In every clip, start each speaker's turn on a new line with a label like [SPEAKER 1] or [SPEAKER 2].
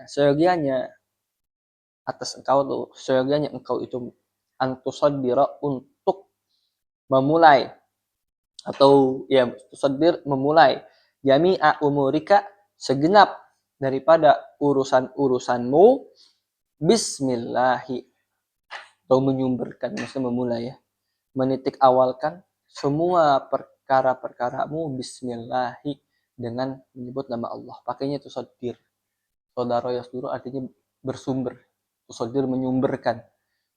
[SPEAKER 1] Seyogianya atas engkau tuh, seyogianya engkau itu antusaddira untuk memulai atau ya tusaddir memulai jami'a umurika segenap daripada urusan-urusanmu bismillahi atau menyumberkan maksudnya memulai ya menitik awalkan semua perkara-perkaramu bismillahi dengan menyebut nama Allah. Pakainya tusaddir. Saudara yasduru artinya bersumber. Tusaddir menyumberkan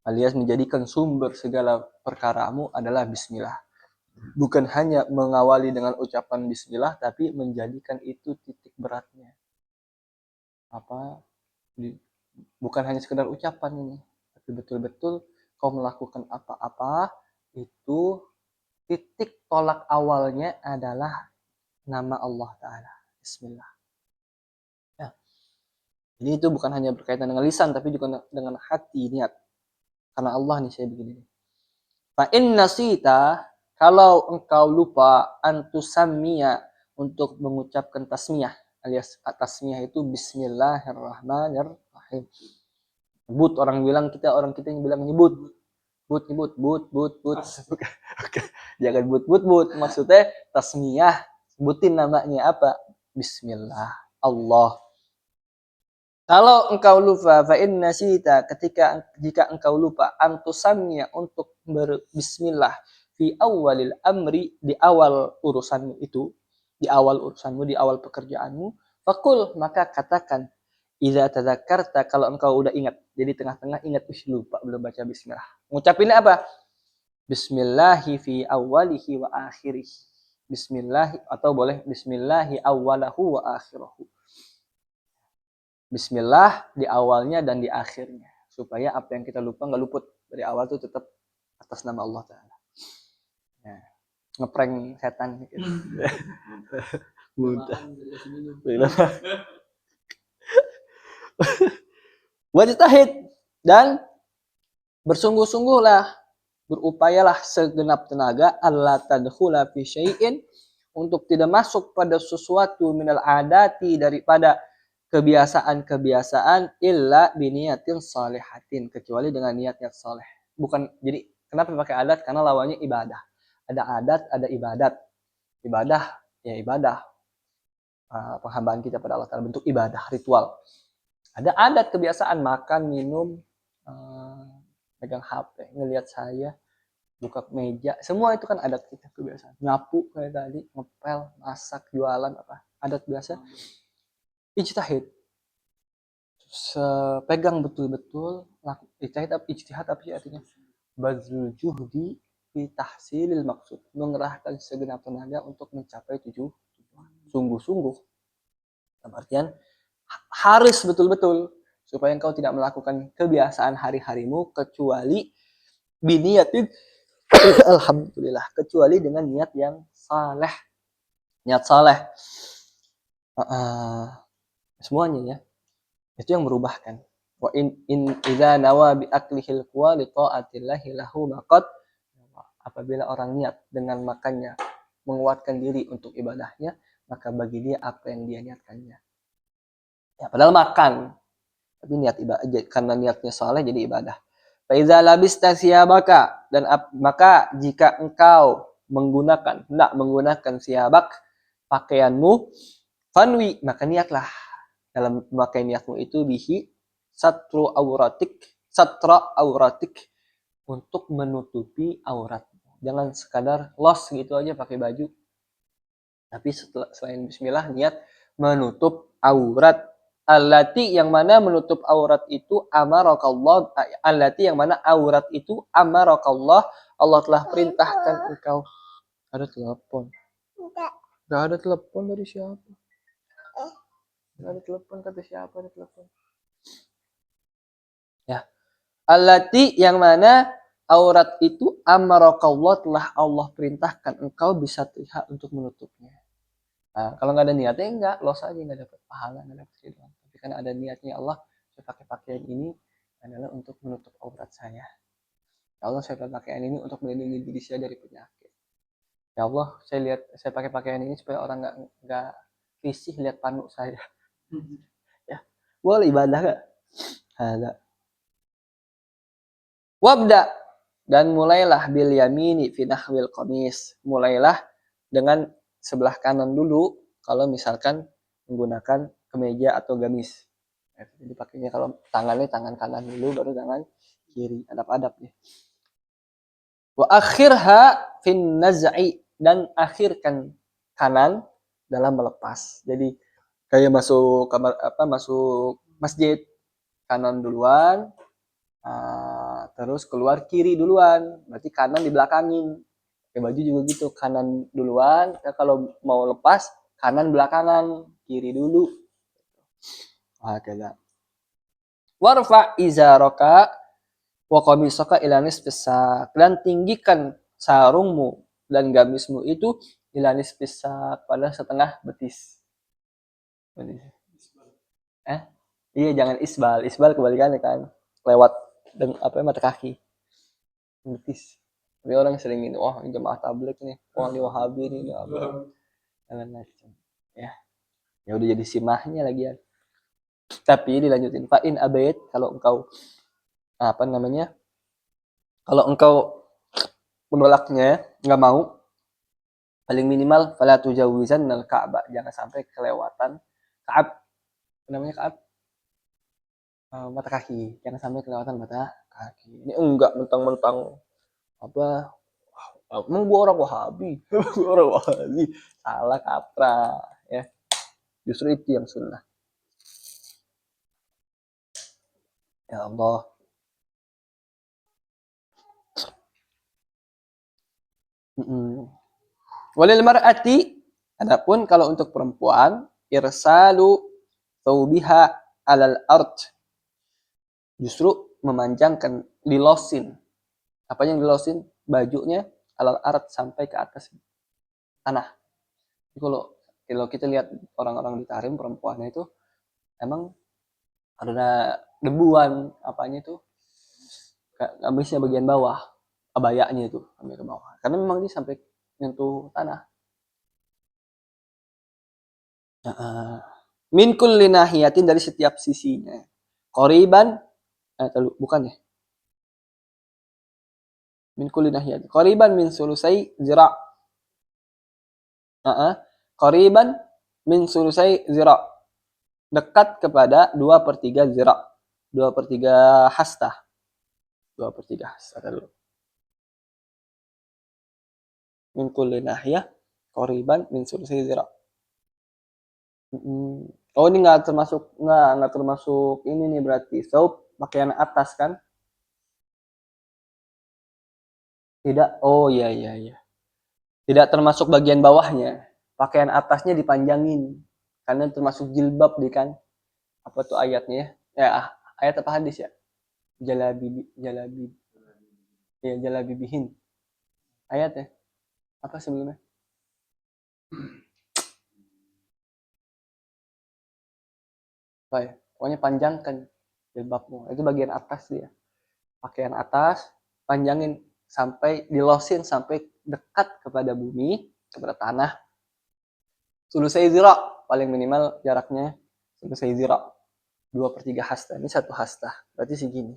[SPEAKER 1] alias menjadikan sumber segala perkaramu adalah bismillah. Bukan hanya mengawali dengan ucapan bismillah tapi menjadikan itu titik beratnya. Bukan hanya sekedar ucapan ini, tapi betul-betul kau melakukan apa-apa itu titik tolak awalnya adalah nama Allah Ta'ala. Bismillah. Ya. Jadi itu bukan hanya berkaitan dengan lisan, tapi juga dengan hati, niat. Karena Allah nih saya begini. Fa in nasita, kalau engkau lupa antusammiya untuk mengucapkan tasmiyah, alias tasmiyah itu Bismillahirrahmanirrahim. But orang kita yang bilang nyebut. But. Jangan but. Maksudnya tasmiyah. Sebutin namanya apa? Bismillah. Allah. Kalau engkau lupa, fa inna nasita jika engkau lupa antusamnya untuk berbismillah fi awalil amri di awal urusanmu itu, di awal pekerjaanmu, fakul maka katakan idza tadzakarta kalau engkau udah ingat. Jadi tengah-tengah ingat lupa belum baca bismillah. Ngucapinnya apa? Bismillahi fi awalihi wa akhirih. Bismillahi atau boleh bismillahi awalahu wa akhirahu. Bismillah di awalnya dan di akhirnya. Supaya apa yang kita lupa nggak luput. Dari awal tuh tetap atas nama Allah Ta'ala. Ya. Ngeprank setan. Gitu. Wajtahid dan bersungguh-sungguhlah, berupayalah segenap tenaga alla tadkhula fi syai'in untuk tidak masuk pada sesuatu minal adati daripada kebiasaan-kebiasaan illa biniyatin salihatin kecuali dengan niat-niat saleh. Bukan jadi kenapa pakai adat? Karena lawannya ibadah. Ada adat, ada ibadat. Ibadah ya ibadah. Penghambaan kita pada Allah Ta'ala bentuk ibadah, ritual. Ada adat kebiasaan makan, minum, pegang HP, ngelihat saya, buka meja, semua itu kan adat kita kebiasaan. Nyapu kayak tadi, ngepel, masak, jualan apa, adat biasa. Ijtihad. Pegang betul-betul, ijtihad apa sih artinya? Bazlul juhdi fi tahsilil maksud, mengerahkan segenap tenaga untuk mencapai tujuan. Sungguh-sungguh. Dalam artian harus betul-betul supaya engkau tidak melakukan kebiasaan hari-harimu kecuali biniyatin alhamdulillah kecuali dengan niat yang saleh. Niat saleh. Semuanya ya. Itu yang merubahkan. Wa in idza nawa bi aklihil qwa li taatillahi lahu maqad apabila orang niat dengan makannya menguatkan diri untuk ibadahnya, maka bagi dia apa yang dia niatkannya. Ya, padahal makan. Tapi niat ibadah karena niatnya saleh jadi ibadah. Fa iza labista siyabaka dan maka jika engkau hendak menggunakan siyabak pakaianmu fanwi maka niatlah dalam memakai niatmu itu bihi satra auratik untuk menutupi auratmu. Jangan sekadar los gitu aja pakai baju. Tapi selain bismillah niat menutup aurat. Allati yang mana menutup aurat itu amarakallah. Allati yang mana aurat itu amarakallah. Allah telah perintahkan engkau. Ada telepon. Gak ada telepon dari siapa? Gak ada telepon kata siapa ada telepon? Ya. Allati yang mana aurat itu amarakallah telah Allah perintahkan engkau bisa terlihat untuk menutupnya. Nah, kalau nggak ada niatnya enggak, los aja nggak dapat pahala, nggak dapat kehidupan. Tapi karena ada niatnya Allah, saya pakai pakaian ini adalah untuk menutup aurat saya. Ya Allah, saya pakai pakaian ini untuk melindungi diri saya dari penyakit. Ya Allah, saya pakai pakaian ini supaya orang nggak risih lihat panu saya. Ya, Boleh ibadah gak? Ada. Wabda, dan mulailah bil yamini fi nahwil qamis. Mulailah dengan sebelah kanan dulu kalau misalkan menggunakan kemeja atau gamis. Jadi pakainya kalau tangannya tangan kanan dulu baru tangan kiri. Adap-adap ya. Wa akhirha fin naz'i, dan akhirkan kanan dalam melepas. Jadi kayak masuk kamar masuk masjid, kanan duluan, terus keluar kiri duluan, berarti kanan dibelakangin. Pakai baju juga gitu, kanan duluan, kalau mau lepas kanan belakangan, kiri dulu. Kayak warfa izaraka wa qamisaka ila nisfis sak, dan tinggikan sarungmu dan gamismu itu ila nisfis sak, pada setengah betis. Iya, jangan isbal. Isbal kebalikannya kan, lewat mata kaki, betis. Tapi orang sering ini, wah ini jemaah tabligh nih, wah ini wahabi nih, jangan macam ya. Ya udah jadi simahnya lagi ya. Tapi dilanjutin, fa in abait, kalau engkau kalau engkau menolaknya, nggak mau, paling minimal fala tujawizannal Ka'bah, jangan sampai kelewatan Ka'ab, namanya Ka'ab, mata kaki, jangan sampai kelewatan mata kaki. Ini enggak mentang-mentang apa, emang gua orang Wahabi, gua orang Wahabi, salah kaprah ya. Justru itu yang sunnah. Ya Allah. Walil mar'ati, adapun kalau untuk perempuan, irsalu thawbiha alal ard, justru memanjangkan, dilosin. Apa yang dilosin? Bajunya alal ard, sampai ke atas tanah. Jadi kalau kita lihat orang-orang di Tarim, perempuannya itu emang ada debuan apanya itu, habisnya bagian bawah, abayanya itu sampai ke bawah, karena memang dia sampai nyentuh tanah. Min kulli nahiyatin, dari setiap sisinya. Qoriban, bukan ya? Min kulli nahiyatin. Qoriban min sulusai zira'. Qoriban min sulusai zira'. Dekat kepada 2/3 zira'. 2/3 hastah. 2/3 hastah dulu. Min kulli nahiyah qoriban min sulusai zira'. Oh, ini nggak termasuk ini nih berarti. So, pakaian atas kan? Tidak. Oh iya iya iya. Tidak termasuk bagian bawahnya. Pakaian atasnya dipanjangin. Karena termasuk jilbab di kan. Apa tuh ayatnya ya? Ya, ayat apa hadis ya? Jalabi. Ya, jalabibihin. Ayat ya? Apa sebelumnya? Apa ya? Pokoknya panjangkan jilbabmu. Itu bagian atas dia. Pakaian atas, panjangin sampai dilosin sampai dekat kepada bumi, kepada tanah. Sulusai zira, paling minimal jaraknya sulusai zira. 2/3 hasta. Ini 1 hasta. Berarti segini.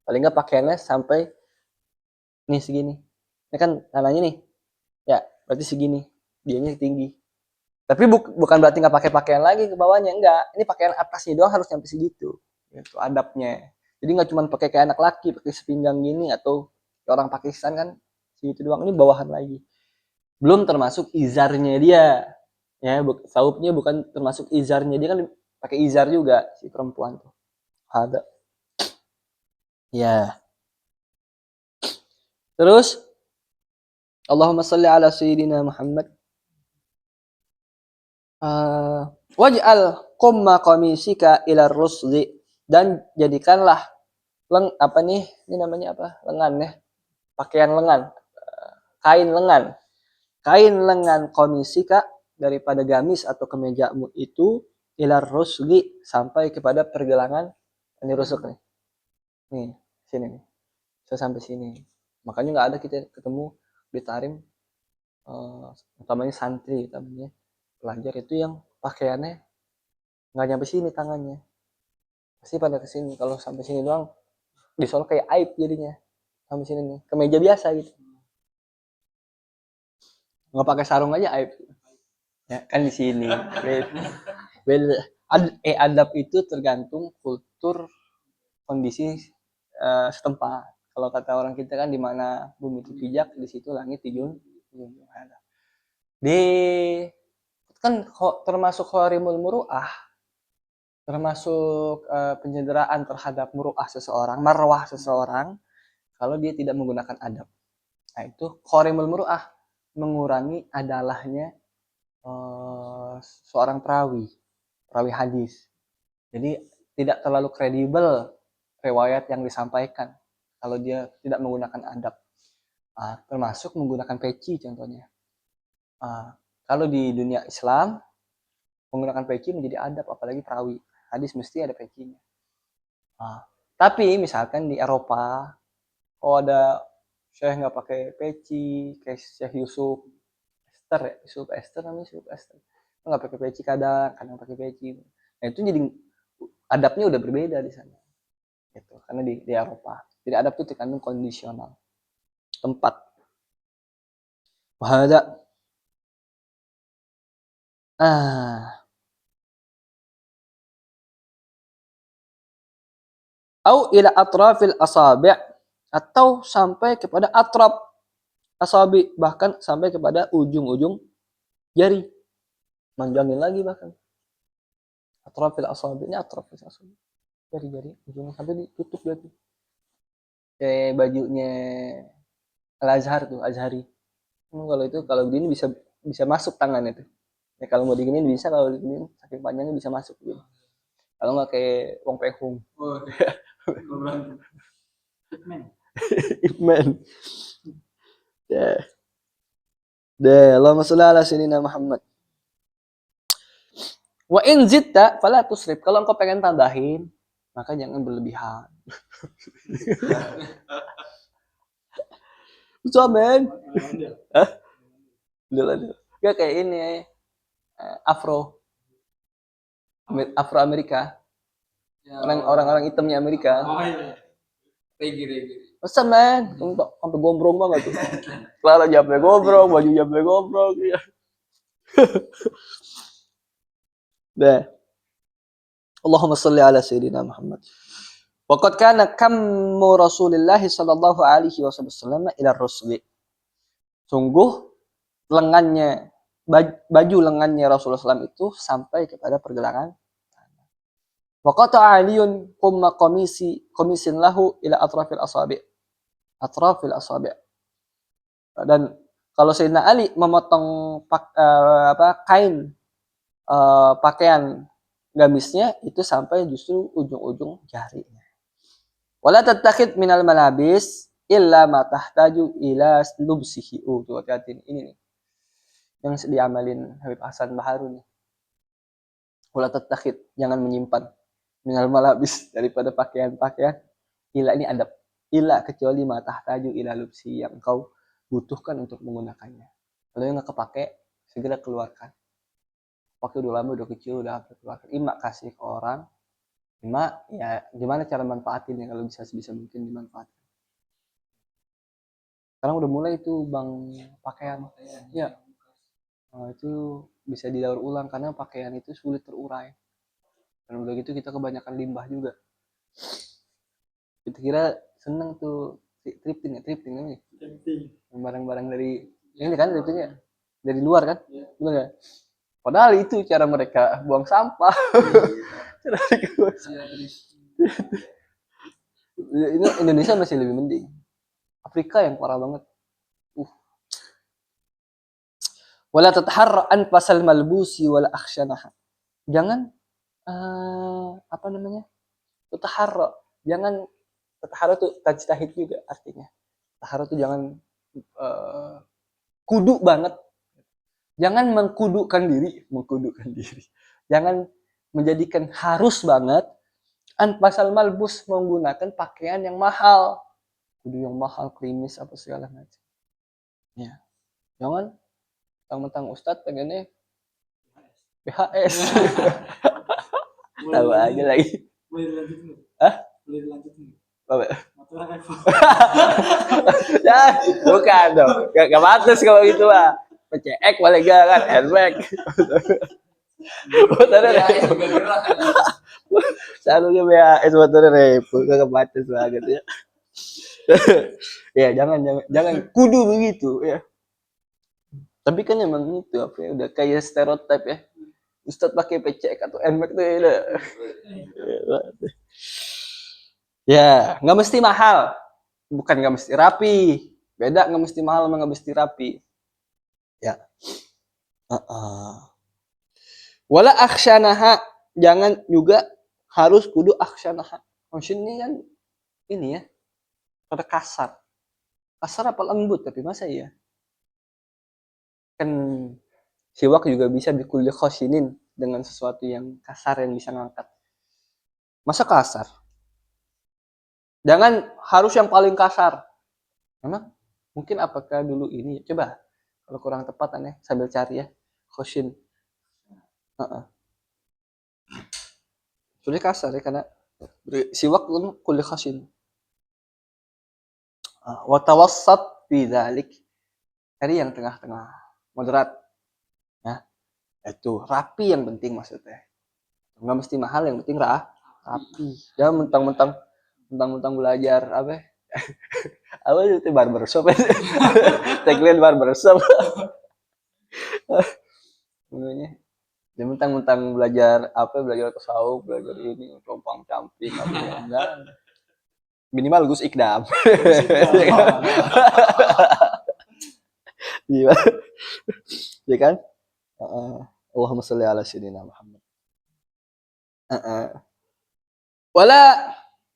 [SPEAKER 1] Paling nggak pakaiannya sampai nih segini. Ini kan tanahnya nih. Ya, berarti segini. Dianya tinggi. Tapi bukan berarti nggak pakai pakaian lagi ke bawahnya, enggak. Ini pakaian atasnya doang harus sampai segitu. Itu adabnya. Jadi nggak cuma pakai kayak anak laki, pakai sepinggang gini, atau orang Pakistan kan segitu doang. Ini bawahan lagi. Belum termasuk izarnya dia. Ya, saupnya bukan termasuk izarnya. Dia kan pakai izar juga si perempuan tuh. Ada. Ya. Terus Allahumma salli ala sayyidina Muhammad. Waj'al qumma qamisika ila rusli, dan jadikanlah ini namanya apa? Lengan ya. Pakaian lengan. Kain lengan qamisika, daripada gamis atau kemejamu itu, ila rusli, sampai kepada pergelangan. Ini rusuk nih. Nih, sini nih. Saya sampai sini. Makanya nggak ada kita ketemu di Tarim, utamanya santri, utamanya pelajar itu yang pakaiannya nggak nyampe sini tangannya. Pasti pada kesini. Kalau sampai sini doang, di sono kayak aib jadinya. Sampai sini nih, kemeja biasa gitu. Nggak pakai sarung aja aib. Ya kan di sini. Beda. Adab itu tergantung kultur, kondisi setempat. Kalau kata orang kita kan di mana bumi itu pijak, di situ langit dijunjung. Di kan termasuk khorimul muru'ah, termasuk pencederaan terhadap muru'ah seseorang, marwah seseorang kalau dia tidak menggunakan adab. Nah, itu khorimul muru'ah, mengurangi adalahnya seorang perawi hadis. Jadi tidak terlalu kredibel riwayat yang disampaikan kalau dia tidak menggunakan adab. Termasuk menggunakan peci contohnya. Kalau di dunia Islam menggunakan peci menjadi adab, apalagi perawi hadis mesti ada pecinya. Tapi misalkan di Eropa, ada Syekh nggak pakai peci, kayak Syekh Yusuf Esther namanya, Yusuf Esther nggak pakai peci, kadang pakai peci. Nah itu jadi adabnya udah berbeda di sana, gitu. Karena di Eropa, jadi adab itu terkandung kondisional tempat. Wahada au ila atrafil asabi', atau sampai kepada atraf asabi, bahkan sampai kepada ujung-ujung jari, manjangin lagi bahkan. Atrafil asabi, ini atrafil asabi, jari-jari ujungnya sampai ditutup lagi. Kayak bajunya Al-Azhar tuh, Azhari. Kalau itu kalau begini bisa masuk tangannya tuh. Ya kalau mau diginiin bisa, kalau diginiin saking panjangnya bisa masuk gitu. Kalau nggak kayak Wong Pehung. Oh, Ipman. Ya. Deh, Allahumma sholli ala sayyidina Muhammad. Wa in zitta fala tusrif. Kalau engkau pengen tambahin, maka jangan berlebihan. Susah, men. Hah? Gak kayak ini, Afro Amerika. Orang-orang hitamnya Amerika. Oh iya. Regi. Masa, men? Sampai gombrong banget tuh. Clara jawabnya gombrong, baju jawabnya gombrong. Dah. Allahumma sholli ala sayyidina Muhammad. Waqad kana kammu Rasulillah sallallahu alaihi wasallam ila rusli. Sungguh lengannya, baju lengannya Rasulullah SAW itu sampai kepada pergelangan. Waqata aliyun qumma komisin lahu ila atrafil asabi'. Atrafil asabi'. Dan kalau Sayyidina Ali memotong kain pakaian gamisnya itu sampai justru ujung-ujung jarinya. Wala tattakhid minal malabis illa ma tahtaju ila lubsihi. Tuh hati-hati ini nih. Yang diamalin Habib Hasan Baharu nih. Wala tattakhid, jangan menyimpan minal malabis, daripada pakaian-pakaian. Illa ini adab. Illa kecuali ma tahtaju ila lubsi, yang kau butuhkan untuk menggunakannya. Kalau yang nggak kepake, segera keluarkan. Waktu udah lama, udah kecil, udah hampir keluarkan. Ima kasih ke orang, ima ya gimana cara manfaatinnya, kalau bisa sebisa mungkin dimanfaatkan. Sekarang udah mulai itu bang pakaian. Ya. Itu bisa didaur ulang karena pakaian itu sulit terurai. Dan udah gitu kita kebanyakan limbah juga. Kita kira seneng tuh thrifting namanya. Barang-barang dari ini kan thriftingnya dari luar kan, benar ya? Padahal itu cara mereka buang sampah. Cara mereka buang sampah. Ini Indonesia masih lebih mending. Afrika yang parah banget. Wala tataharra an pasal malbusi wala akhsyanaha. Jangan apa namanya? Tataharra. Jangan, tataharra tuh tajtahid juga artinya. Tataharra tuh jangan kudu banget. Jangan mengkudukan diri. Jangan menjadikan harus banget an pasal malbus, menggunakan pakaian yang mahal. Kudu yang mahal, krimis apa segala macam. Ya. Jangan mentang-mentang Ustadz pengennya BHS. Tahu aja lagi.
[SPEAKER 2] Boleh dilanjutin.
[SPEAKER 1] Hah?
[SPEAKER 2] Boleh dilanjutin.
[SPEAKER 1] Apa?
[SPEAKER 2] Motor Evo.
[SPEAKER 1] Ya, bukan dong. Gak pantas kalau gitu lah. PCX paling gak kan, airbag. Motornya
[SPEAKER 2] Ya,
[SPEAKER 1] Revo.
[SPEAKER 2] juga gerak.
[SPEAKER 1] Selalunya BAS motornya Revo. Gak pantas banget ya. Ya, jangan kudu begitu ya. Tapi kan emang itu apa ya, udah kayak stereotip ya. Ustadz pakai PCX atau airbag tuh ya udah. Ya, nggak mesti mahal. Bukan nggak mesti rapi. Beda nggak mesti mahal sama nggak mesti rapi. Ya. Wala aksyanaha, jangan juga harus kudu aksyanaha. Maksudnya kan ini ya, pada kasar. Kasar apa lembut, tapi masa iya? Kan siwak juga bisa bikulli khosinin dengan sesuatu yang kasar yang bisa ngangkat. Masa kasar? Jangan harus yang paling kasar. Memang mungkin apakah dulu ini? Coba kalau kurang tepat aneh sambil cari ya. Khosin. Sudah kasar ya karena siwak itu kulli khosin. Wa tawassat fi dzalik. Cari yang tengah-tengah, moderat. Ya, itu rapi yang penting maksudnya. Nggak mesti mahal, yang penting rapi. Jangan mentang-mentang belajar apa? Apa itu barbershop? Tagline barbershop. Namanya. Jangan mentang-mentang belajar apa? Belajar tasawuf, belajar ini, compang camping apa ya. Enggak. Minimal Gus Ikdam. Iya. Ya kan? Allahumma sholli ala sayyidina Muhammad. Wala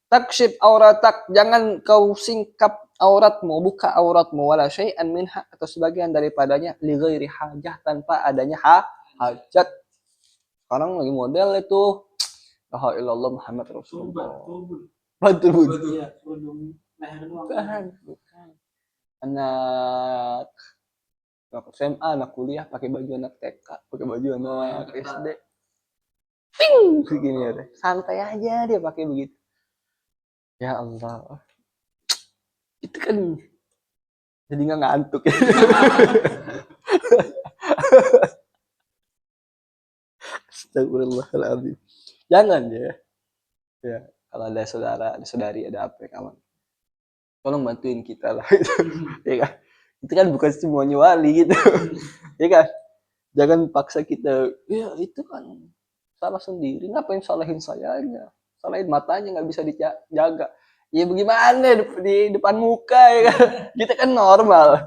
[SPEAKER 1] takshif auratak, jangan kau singkap auratmu, buka auratmu, wala syai'an minha, atau sebagian daripadanya, li ghairi hajah, tanpa adanya hajat. Sekarang lagi model itu la ilallah Muhammad Rasulullah. Bantu bud.
[SPEAKER 2] Iya, kerudung leher doang.
[SPEAKER 1] Bukan. Anak SMA, anak kuliah pakai baju anak TK, pakai baju anak SD. Ping, begini ya deh. Santai aja dia pakai begitu. Ya Allah. Itu kan jadi nggak ngantuk ya. Astagfirullahaladzim. Jangan ya. Ya, kalau ada saudara, ada saudari, ada apa ya kawan. Tolong bantuin kita lah. Ya kan? Itu kan bukan semuanya wali gitu. Ya kan? Jangan paksa kita. Ya itu kan salah sendiri. Ngapain salahin sayanya? Salahin matanya nggak bisa dijaga. Ya bagaimana di depan muka ya kan? Kita kan normal.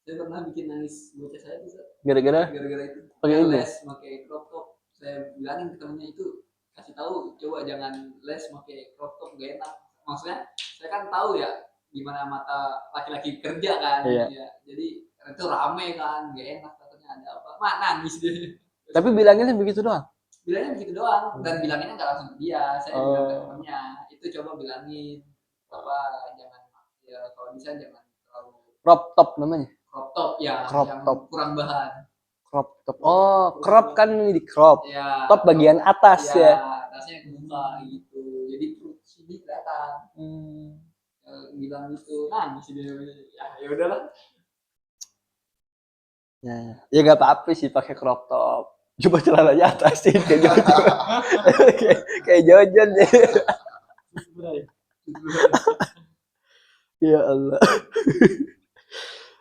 [SPEAKER 2] Saya pernah bikin nangis bocah saya bisa.
[SPEAKER 1] Gara-gara
[SPEAKER 2] itu.
[SPEAKER 1] pakai ini.
[SPEAKER 2] Les pakai crop top. Saya bilangin ke temennya itu, kasih tahu coba jangan les pakai crop top, gak enak. Maksudnya saya kan tahu ya gimana mata laki-laki kerja kan.
[SPEAKER 1] Iya.
[SPEAKER 2] Ya. Jadi itu rame kan, gak enak, katanya ada apa. Mak nangis dia.
[SPEAKER 1] Tapi bilangnya begitu doang.
[SPEAKER 2] Bilangnya begitu doang, dan bilanginnya nggak langsung ke dia. Saya bilang ke temennya, itu coba bilangin apa, jangan ya kalau bisa jangan terlalu
[SPEAKER 1] Crop top namanya.
[SPEAKER 2] crop top ya,
[SPEAKER 1] Crop
[SPEAKER 2] yang
[SPEAKER 1] top.
[SPEAKER 2] kurang bahan.
[SPEAKER 1] Crop top. Oh, crop kan ini di crop.
[SPEAKER 2] Ya,
[SPEAKER 1] top bagian atas ya.
[SPEAKER 2] Atasnya kebuka gitu. Jadi perut sini kelihatan. Bilang gitu. Nangis dia. Ya udahlah.
[SPEAKER 1] Nah, ya nggak apa-apa sih pakai crop top. Coba celananya atas sih kayak gitu. kayak Jojon deh. Ya Allah.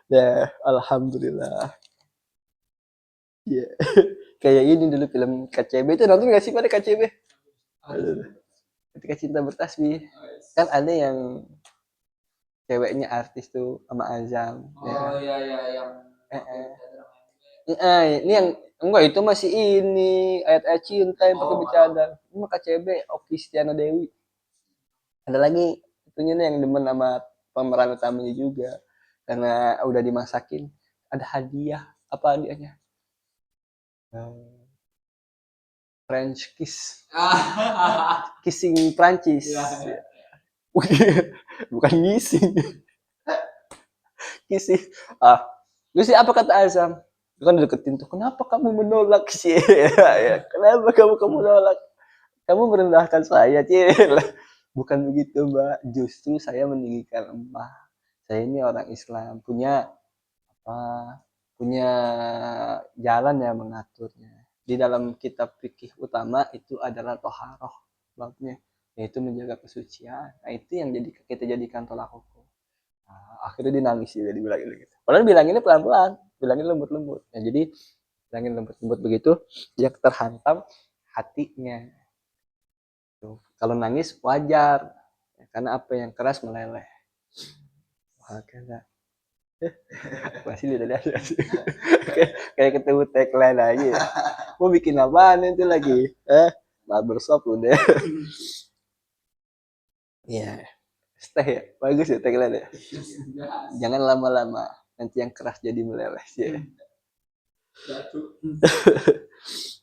[SPEAKER 1] Ya, alhamdulillah. Ya. Kayak ini dulu film KCB itu nonton nggak sih pada KCB? Ketika Cinta Bertasbih. Kan ada yang ceweknya artis tuh sama Azam.
[SPEAKER 2] Oh iya yang
[SPEAKER 1] ini yang enggak, itu masih ini ayat-ayat cinta yang pakai bercadar. Ini mah KCB Okky Setiana Dewi. Ada lagi itunya nih yang demen sama pemeran utamanya juga, karena udah dimasakin ada hadiah. Apa hadiahnya? French kiss. Kissing Prancis. Ya. Bukan ngisi. Kissing. Lu sih apa kata Azam? Kan deketin tuh, kenapa kamu menolak sih? Ya, kenapa kamu menolak? Kamu merendahkan saya, Cil. Bukan begitu, Mbak. Justru saya meninggikan Mbak. Saya ini orang Islam, punya apa? Punya jalan yang mengaturnya. Di dalam kitab fikih utama itu adalah toharoh, babnya, yaitu menjaga kesucian. Nah, itu yang kita jadikan tolak ukur. Nah, akhirnya dia nangis juga dibilangin gitu. Padahal bilanginnya pelan-pelan, bilangin lembut-lembut. Nah, jadi bilangin lembut-lembut begitu, dia terhantam hatinya. Tuh. Kalau nangis wajar, ya, karena apa yang keras meleleh. Makanya masih tidak ada sih. Kayak ketemu tagline lagi. Ya. Mau bikin apaan itu lagi? Barbershop udah. Iya. Stay ya. Bagus ya tagline ya. Jangan lama-lama. Nanti yang keras jadi meleleh sih. Ya.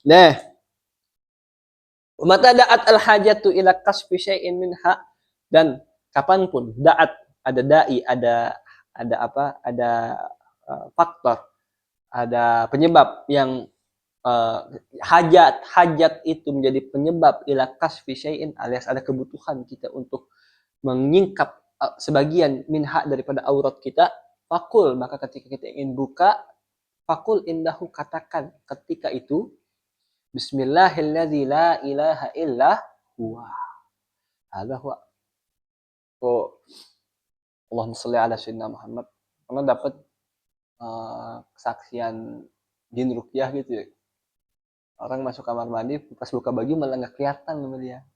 [SPEAKER 1] Nah, mata da'at al-hajatu ila kasfi syai'in minha, dan kapanpun da'at, ada dai, ada apa? Ada faktor, ada penyebab yang hajat itu menjadi penyebab ila kasfi syai'in, alias ada kebutuhan kita untuk menyingkap sebagian minha daripada aurat kita, fakul, maka ketika kita ingin buka, fakul indahu, katakan ketika itu, Bismillahilladzi la ilaha illa huwa. Ada huwa. Oh, Allahumma sholli ala sayyidina Muhammad. Karena dapat kesaksian jin ruqyah gitu ya. Orang masuk kamar mandi pas buka baju malah nggak kelihatan sama dia.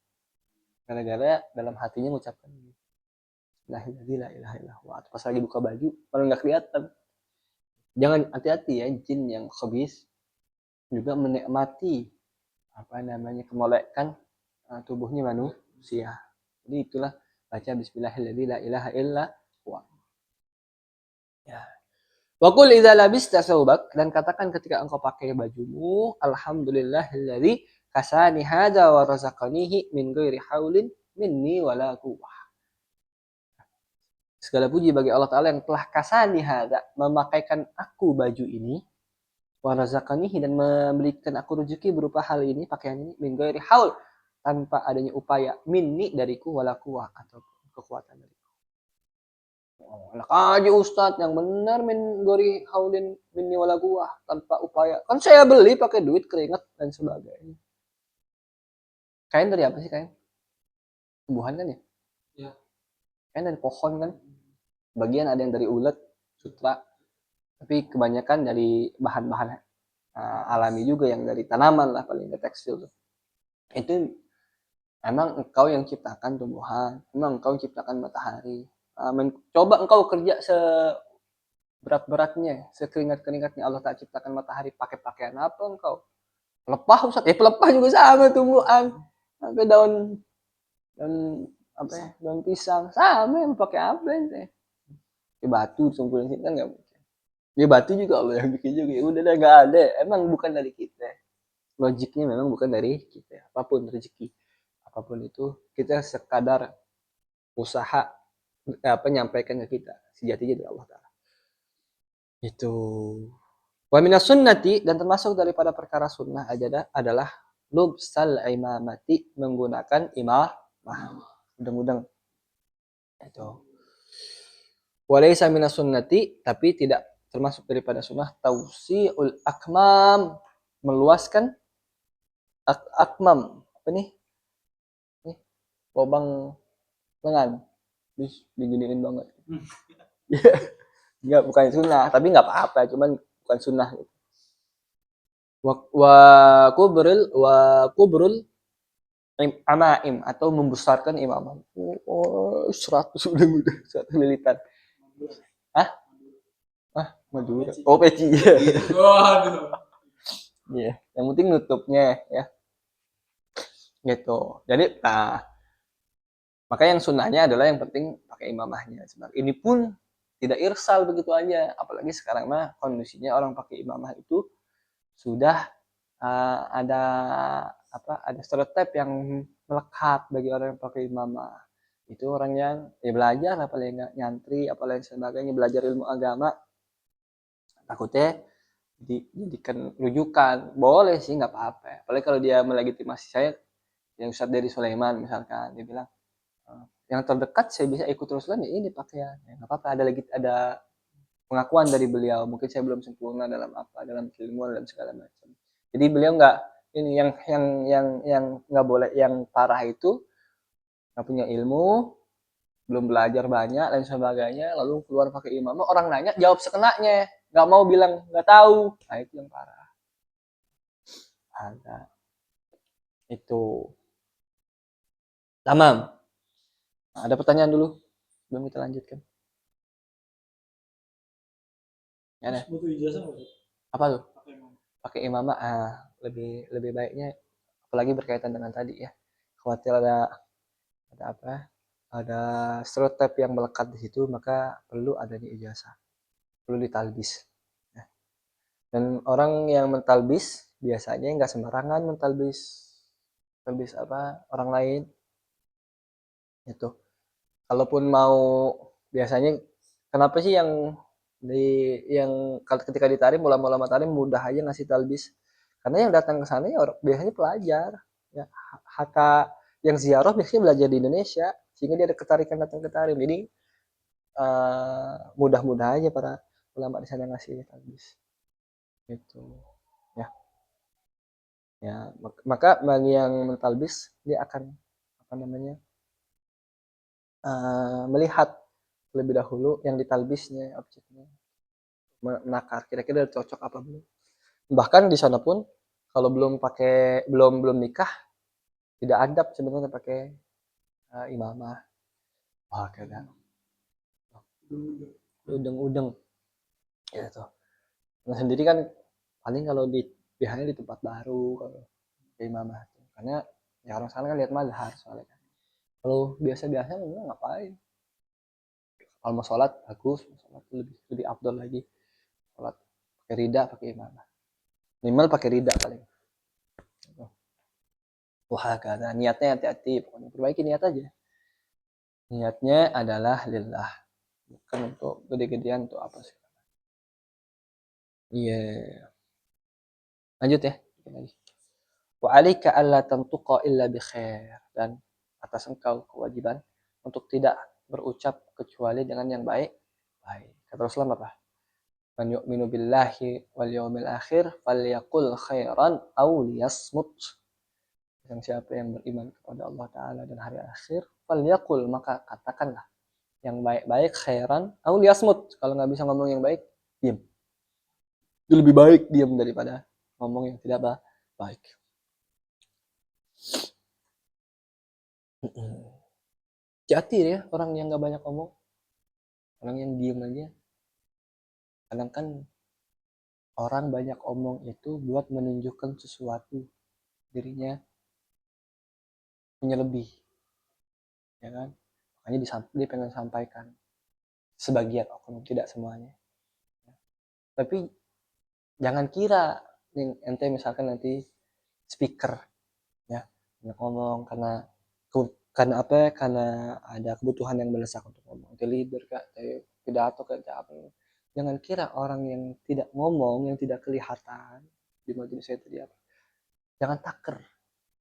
[SPEAKER 1] Gara-gara dalam hatinya mengucapkan Bismillahilladzi la ilaha illa huwa. Pas lagi buka baju malah nggak kelihatan. Jangan, hati-hati ya, jin yang khabis juga menikmati apa namanya kemolekan tubuhnya manusia. Jadi itulah baca Bismillahirrahmanirrahim la ilaha illa huwa. Ya. Wa qul idza labista saubak, dan katakan ketika engkau pakai bajumu, alhamdulillahilladzi kasani hadza wa razaqanihi min ghairi haulin minni wala quwwah. Segala puji bagi Allah Ta'ala yang telah kasani hadza, memakaikan aku baju ini, wa razaqanihi, dan memberikan aku rezeki berupa hal ini, pakaian ini, min ghairi haul, tanpa adanya upaya, minni dariku, wala quwwah, atau kekuatan dariku. Oh, enak aja Ustadz, yang benar min gori haulin minni wala quwwah, tanpa upaya. Kan saya beli pakai duit, keringat dan sebagainya. Kain dari apa sih kain? Tumbuhan kan ya?
[SPEAKER 2] Ya.
[SPEAKER 1] Kain dari pohon kan? Bagian ada yang dari ulet, sutra. Tapi kebanyakan dari bahan-bahan alami juga, yang dari tanaman lah, paling ke tekstil. Itu emang engkau yang ciptakan tumbuhan, emang engkau ciptakan matahari. Coba engkau kerja seberat-beratnya, sekeringat-keringatnya Allah tak ciptakan matahari, pakai pakaian apa engkau? Pelepah Ustaz, pelepah juga sama tumbuhan. Sampai daun apa ya? Daun pisang sama, yang pakai apa ente? Batu disumpulin sini kan enggak mungkin. Ya batu juga Allah yang bikin juga. Ya udah dah, enggak ada. Emang bukan dari kita. Logiknya memang bukan dari kita. Apapun rezeki, apapun itu, kita sekadar usaha nyampaikan ke kita, sejatinya dari Allah Ta'ala. Itu. Wa minas sunnati, dan termasuk daripada perkara sunnah adalah lubsal imamati, menggunakan imamah. Udang-udang. Itu. Walaysa minas sunnati, tapi tidak termasuk daripada sunnah, tausiul akmam, meluaskan akmam. Apa nih? Nih, lubang lengan. Terus diginiin banget. Enggak, bukan sunnah, tapi enggak apa-apa, cuman bukan sunnah gitu. Wa kubrul amaim, atau membesarkan imamah. 100 udah 100 lilitan. Madura. Oh, peci.
[SPEAKER 2] Waduh.
[SPEAKER 1] Iya, yang penting nutupnya ya. Gitu. Jadi maka yang sunnahnya adalah yang penting pakai imamahnya. Sebenarnya ini pun tidak irsal begitu aja, apalagi sekarang mah kondisinya orang pakai imamah itu sudah ada stereotip yang melekat bagi orang yang pakai imamah. Itu orang yang ya belajar, apalagi nyantri, apalagi sebagainya, belajar ilmu agama, takutnya dijadikan rujukan. Boleh sih, nggak apa-apa, apalagi kalau dia melegitimasi saya yang Ustadz dari Sulaiman misalkan, dia bilang yang terdekat saya bisa ikut Rasulullah ini pakaian, ya nggak apa-apa, ada pengakuan dari beliau, mungkin saya belum sempurna dalam keilmuan dan segala macam. Jadi beliau nggak ini yang nggak boleh, yang parah itu nggak punya ilmu, belum belajar banyak dan sebagainya, lalu keluar pakai imamah, orang nanya jawab sekenanya, nggak mau bilang nggak tahu, nah itu yang parah. Ada itu tamam. Nah, ada pertanyaan dulu sebelum kita lanjutkan. Ya, ada.
[SPEAKER 2] Butuh ijazah nggak?
[SPEAKER 1] Apa tuh? Pakai imamah, lebih baiknya, apalagi berkaitan dengan tadi ya, khawatir ada apa, ada stereotip yang melekat di situ, maka perlu adanya ijazah, perlu ditalbis. Ya. Dan orang yang mentalbis biasanya nggak sembarangan mentalbis apa orang lain itu. Kalaupun mau, biasanya kenapa sih yang ketika ditarim, ulama-ulama tarim mudah aja ngasih talbis, karena yang datang ke sana ya biasanya pelajar ya, haka yang ziarah biasanya belajar di Indonesia, sehingga dia ada ketarikan datang ke tarim. Jadi mudah-mudah aja para ulama di sana ngasih talbis itu ya. Ya, maka bagi yang mentalbis, dia akan apa namanya, melihat lebih dahulu yang ditalbisnya, objeknya, menakar kira-kira cocok apa belum. Bahkan di sana pun kalau belum nikah, tidak adab sebenarnya pakai imamah. Wah, kagak. Udeng-udeng gitu. Nah, sendiri kan paling kalau biasanya di tempat baru kalau imamah, karena ya orang sana kan lihat mazhar soalnya kan. Kalau biasa-biasa enggak, ngapain? Kalau mau sholat bagus, sholat lebih afdol lagi. Sholat pakai rida, pakai imamah. Minimal pakai rida paling. Wah, karena niatnya hati-hati, pokoknya perbaiki niat aja. Niatnya adalah lillah, bukan untuk gede-gedean untuk apa sih. Iya. Lanjut ya. Wa 'alaika alla tantuqa illa bi khair, dan atas engkau kewajiban untuk tidak berucap kecuali dengan yang baik. Kata Rasulullah apa? Man yu'minu billahi wal yawmil akhir falyaqul khairan aw liyasmut. Dan siapa yang beriman kepada Allah Ta'ala dan hari akhir, falyaqul, maka katakanlah yang baik-baik, khairan aw liyasmut. Kalau nggak bisa ngomong yang baik, diam. Itu lebih baik diam daripada ngomong yang tidak baik. Hati ya orang yang nggak banyak ngomong, orang yang diam aja. Kadang kan orang banyak omong itu buat menunjukkan sesuatu, dirinya punya lebih, ya kan? Makanya dia pengen sampaikan sebagian oknum, tidak semuanya. Tapi jangan kira ente misalkan nanti speaker ya, banyak ngomong karena apa, karena ada kebutuhan yang mendesak untuk ngomong, ente leader kak, pidato kayak apa. Jangan kira orang yang tidak ngomong, yang tidak kelihatan di majelis itu dia apa, jangan taker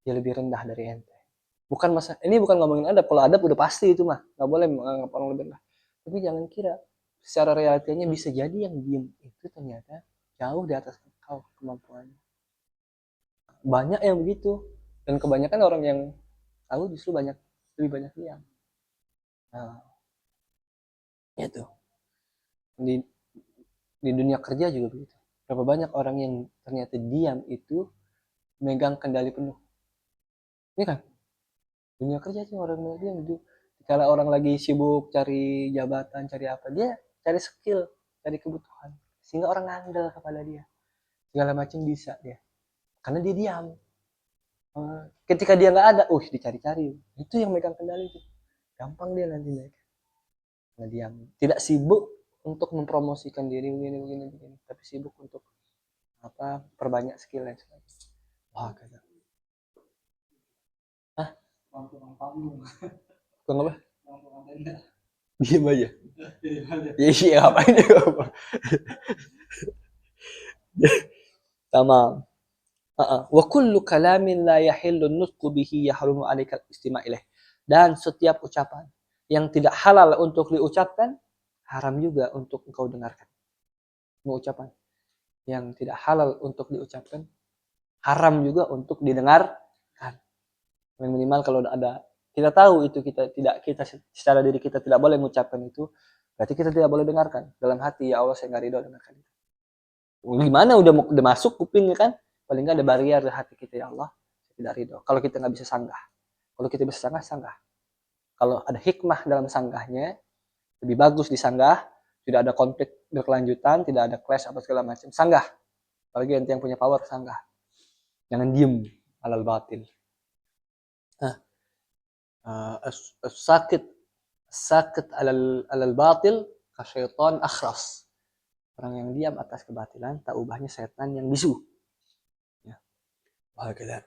[SPEAKER 1] dia lebih rendah dari ente. Ini bukan ngomongin adab, kalau adab udah pasti itu mah nggak boleh menganggap orang lebih rendah. Tapi jangan kira secara realitinya bisa jadi yang diem itu ternyata jauh di atas kau kemampuannya. Banyak yang begitu, dan kebanyakan orang yang tahu justru lebih banyak diam. Nah, itu di dunia kerja juga begitu. Berapa banyak orang yang ternyata diam itu megang kendali penuh. Ini kan dunia kerja sih, orang diam itu. Kalau orang lagi sibuk cari jabatan, cari apa, dia cari skill, cari kebutuhan, sehingga orang ngandel kepada dia, segala macam bisa dia, karena dia diam. Ketika dia nggak ada, dicari-cari, itu yang megang kendali itu, gampang dia nanti naik. Nah, diam, tidak sibuk untuk mempromosikan diri begini, tapi sibuk untuk apa, perbanyak skill dan sebagainya. Wah, kata. Hah? Bukan apa? Diam aja. Iya, ngapain dia? Tamam. Wa kullu kalamin la yahillu nutqu bihi yahrumu 'alaika al-istima' ilaih. Dan setiap ucapan yang tidak halal untuk diucapkan, haram juga untuk engkau dengarkan. Semua ucapan yang tidak halal untuk diucapkan, haram juga untuk didengarkan. Minimal kalau ada kita tahu itu kita secara diri kita tidak boleh mengucapkan itu, berarti kita tidak boleh dengarkan. Dalam hati, ya Allah saya nggak ridho dengarkan itu. Gimana udah masuk kupingnya kan? Paling nggak ada barrier di hati kita, ya Allah saya tidak ridho. Kalau kita nggak bisa sanggah, kalau kita bisa sanggah, sanggah. Kalau ada hikmah dalam sanggahnya, lebih bagus disanggah, tidak ada konflik berkelanjutan, tidak ada clash apa segala macam. Sanggah. Apalagi ente yang punya power, sanggah. Jangan diem alal batil. Sakit alal batil kasyaitan akhras. Orang yang diam atas kebatilan, tak ubahnya setan yang bisu. Ya. Bahagia.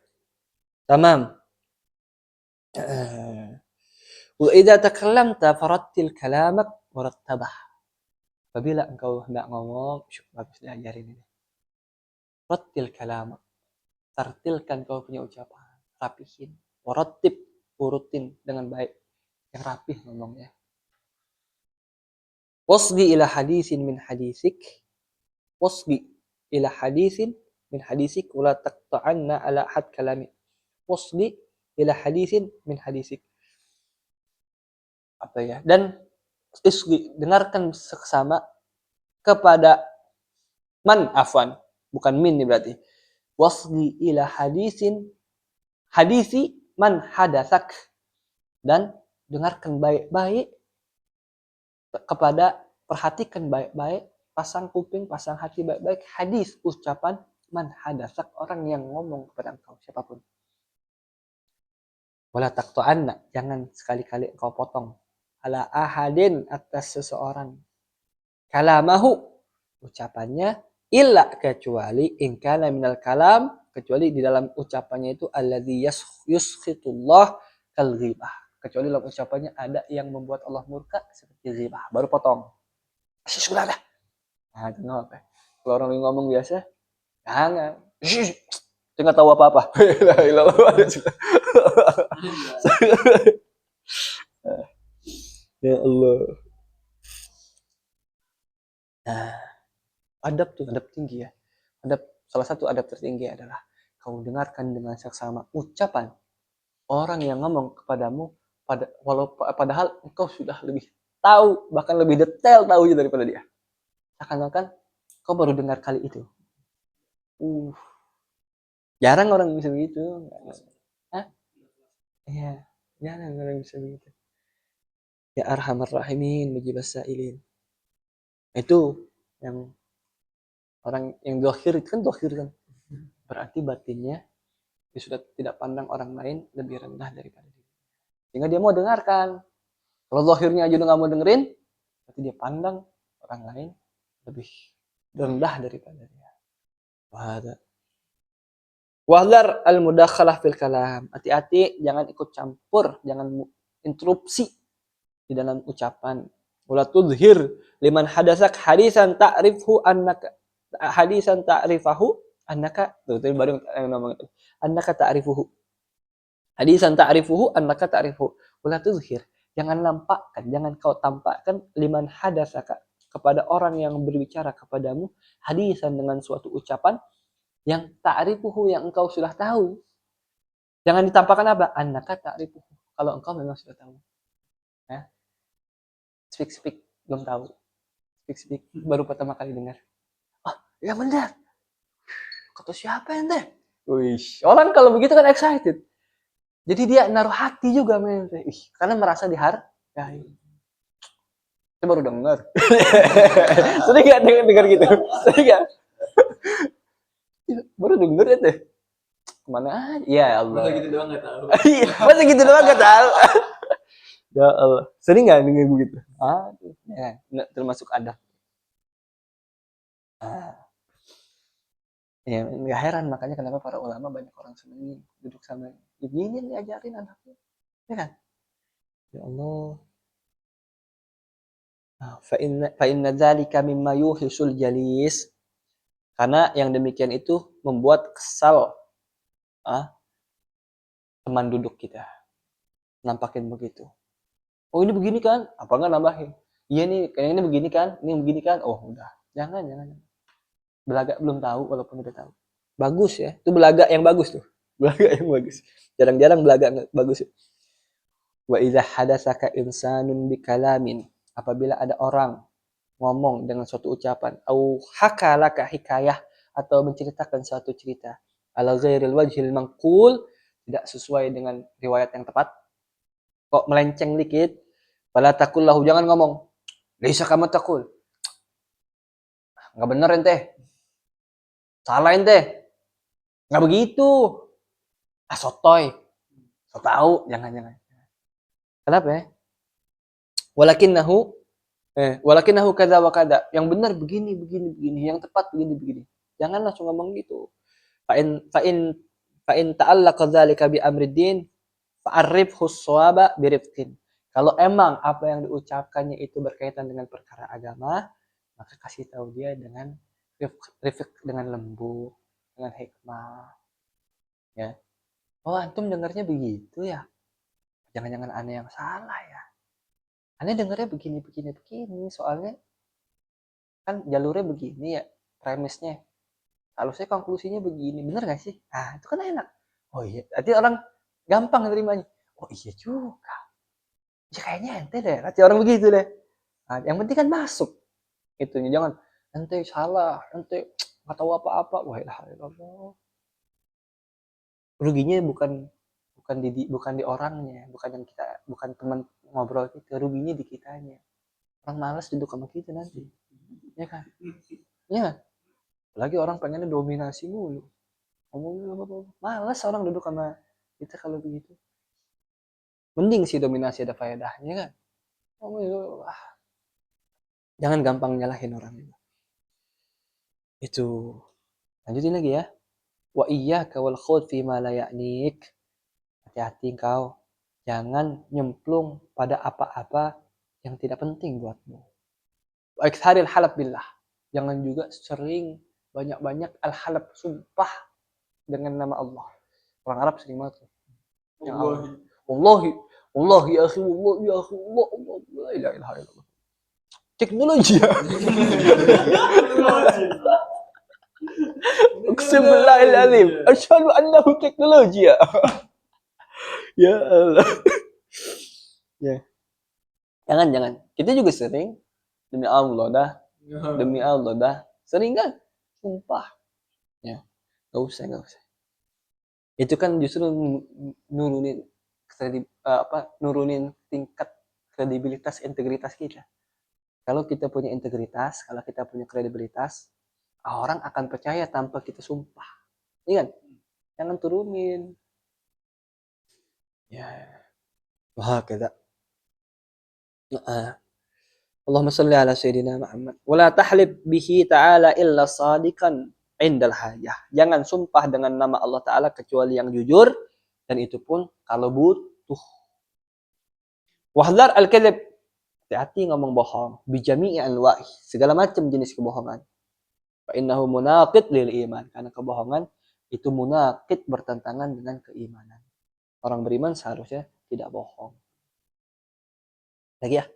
[SPEAKER 1] Tamam. Wa idza takallamta farattil kalamak warattabah. Apabila engkau hendak ngomong, bagus diajarin ini. Rattil kalamak. Tartilkan kau punya ucapan, rapihin. Warattib, urutin dengan baik. Yang rapih ngomongnya. Wasgi ila hadisin min hadisik. Wasgi ila hadisin min hadisik. Wala taqta'anna ala had kalami. Wasgi ila hadisin min hadisik. Apa ya? Dan isgi, dengarkan seksama kepada man afwan. Bukan min nih berarti. Wasgi ila hadisin. Hadisi man hadasak. Dan dengarkan baik-baik kepada, perhatikan baik-baik, pasang kuping, pasang hati baik-baik, hadis, ucapan man hadasak, orang yang ngomong kepada engkau, siapapun. Wala taqta'anna, jangan sekali-kali engkau potong. Ala ahadin, atas seseorang. Kalamahu, ucapannya, illa kecuali, in kana minal kalam, kecuali di dalam ucapannya itu, alladhi yuskhitullah kal ghibah. Kecuali dalam ucapannya ada yang membuat Allah murka seperti ghibah, baru potong. Sudah dah. Nah, itu apa? Kalau orang ngomong biasa, jangan. Dia nggak tahu apa-apa. Ya Allah. Nah, adab tinggi ya. Salah satu adab tertinggi adalah kau dengarkan dengan seksama ucapan orang yang ngomong kepadamu, padahal engkau sudah lebih tahu, bahkan lebih detail tahu daripada dia. Seakan-akan kau baru dengar kali itu. Jarang orang bisa begitu. Hah? Iya, jarang orang bisa begitu. Ya arhamar rahimin, mujibas sa'ilin. Itu yang orang yang dohir kan berarti batinnya dia sudah tidak pandang orang lain lebih rendah daripada dia. Sehingga dia mau dengarkan. Kalau dohirnya aja udah nggak mau dengerin, berarti dia pandang orang lain lebih rendah daripada dia. Wahdar al-mudakhalah fil kalam. Hati-hati jangan ikut campur, jangan interupsi di dalam ucapan. Wala tudhir liman hadasak hadisan ta'rifahu annaka tuh baru ngomong itu. Annaka ta'rifuhu. Hadisan ta'rifuhu annaka ta'rifuhu. Wala tudhir. Jangan nampakkan, jangan kau tampakkan liman hadasaka, kepada orang yang berbicara kepadamu hadisan dengan suatu ucapan yang ta'rifuhu, yang engkau sudah tahu. Jangan ditampakkan apa? Annaka ta'rifuhu. Kalau engkau memang sudah tahu. Ya. Speak belum tahu. Speak baru pertama kali dengar. Ya benar. Kata siapa ente? Wih, orang kalau begitu kan excited. Jadi dia naruh hati juga men. Karena merasa dihargai. Saya baru dengar. Sering gak dengar gitu? Sering gak? Baru dengar ya teh. Kemana aja? Ya Allah.
[SPEAKER 2] Masa gitu doang gak tahu.
[SPEAKER 1] Masa gitu doang gak tahu? Ya Allah. Sering gak dengar begitu? Ya, termasuk adab. Ya nggak heran makanya kenapa para ulama banyak orang seneng duduk sama begini diajarin anaknya, ya kan? Ya Allah. Fa inna dzalika mimma yuhisul jalis, karena yang demikian itu membuat kesal teman duduk kita. Nampakin begitu. Oh ini begini kan? Apa enggak nambahin? Iya nih, kayak ini begini kan? Ini begini kan? Oh udah. Jangan. Belaga belum tahu walaupun udah tahu. Bagus ya. Itu belaga yang bagus tuh. Belaga yang bagus. Jarang-jarang belaga bagus. Wa idza hadatsaka insanun bikalamin. Apabila ada orang ngomong dengan suatu ucapan au hakalaka hikayah atau menceritakan suatu cerita ala ghairil wajhil manqul, tidak sesuai dengan riwayat yang tepat, kok melenceng dikit, fala taqul lahu, jangan ngomong laisa kama taqul, enggak bener ente, salah ente, enggak begitu, sotoy, so tahu, jangan. Kenapa ya? Walakinnahu kadza wa kadza, yang benar begini, yang tepat begini. Jangan langsung ngomong gitu. Fa in ta'allaqa dzalika bi amri din fa'arifhu shawaba birifqin. Kalau emang apa yang diucapkannya itu berkaitan dengan perkara agama, maka kasih tahu dia dengan rifq, dengan lembut, dengan hikmah. Ya. Oh, antum dengarnya begitu ya? Jangan-jangan aneh yang salah ya. Aneh dengarnya begini. Soalnya kan jalurnya begini ya, premisnya. Harusnya konklusinya begini, bener gak sih? Nah, itu kan enak. Oh iya, nanti orang gampang nerimanya. Oh iya juga. Ya kayaknya ente deh, nanti orang begitu deh. Nah, yang penting kan masuk. Itunya jangan ente salah, ente nggak tahu apa-apa. Wah, ilah. Ruginya bukan di orangnya, bukan teman ngobrol kita, ruginya di kitanya. Orang malas duduk sama kita nanti. Ya kan? Ya. Lagi orang pengennya dominasi mulu. Malas orang duduk sama kita kalau begitu. Mending sih dominasi ada faedahnya kan. Jangan gampang nyalahin orang itu. Itu. Lanjutin lagi ya. Wa iyyaka wal khawd fi ma la ya'nik. Hati-hati kau. Jangan nyemplung pada apa-apa yang tidak penting buatmu. Wa iktsaril halaf billah. Jangan juga sering banyak-banyak al-halaf, sumpah dengan nama Allah. Orang Arab sering banget. Wallahi ya akhi, Allah, la ilaha illallah. Teknologi ya. Uqsim billahil azim. Asyhadu annahu teknologi ya. Ya Allah. Ya. Jangan. Kita juga sering demi Allah dah. Sering kan? Sumpah. Ya. Enggak usah. Itu kan justru nurunin tingkat kredibilitas, integritas kita. Kalau kita punya integritas, kalau kita punya kredibilitas, orang akan percaya tanpa kita sumpah. Ingat, jangan turunin. Ya. Wah, kita. Allahumma shalli ala sayyidina Muhammad. Wala tahlib bihi ta'ala illa sadiqan indal hajah. Jangan sumpah dengan nama Allah Ta'ala kecuali yang jujur, dan itu pun kalau butuh. Wahdhar al-kadhib. Hati-hati ngomong bohong. Bijami'i anwa'i. Segala macam jenis kebohongan. Fa innahu munaqid lil iman. Karena kebohongan itu munaqid, bertentangan dengan keimanan. Orang beriman seharusnya tidak bohong. Lagi ya.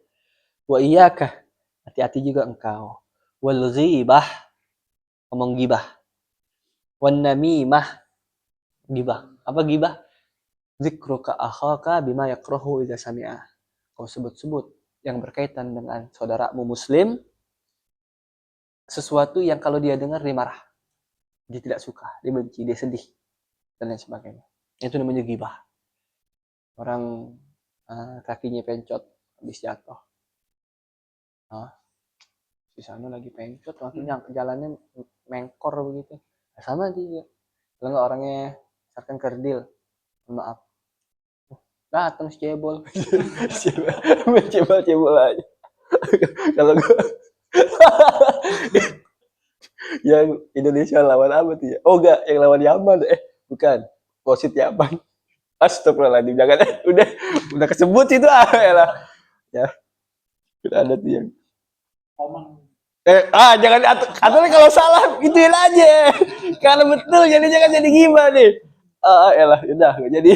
[SPEAKER 1] Wa iyyaka. Hati-hati juga engkau. Wal ghibah. Ngomong gibah. Wan namimah. Gibah. Apa gibah? Zikruka akhaka bima yakrahu idza sami'a. Kau sebut-sebut yang berkaitan dengan saudaramu muslim sesuatu yang kalau dia dengar dia marah, dia tidak suka, dia benci, dia sedih, dan lain sebagainya. Itu namanya gibah. Orang kakinya pencot habis jatuh, di sana lagi pencot, maksudnya jalannya mengkor begitu, sama dia. Kalau nggak orangnya misalkan kerdil, maaf, datang cebol, cebol aja. Kalau gue yang Indonesia lawan apa tuh ya? Oh enggak, yang lawan Yaman. Bukan. Wasit Yaman. Astagfirullahaladzim. Jangan, udah kesebut itu lah. Ya. Udah ada tuh yang jangan atur kalau salah gituin aja. Kalau betul jadi jangan jadi gimana nih. Elah, udah nggak jadi.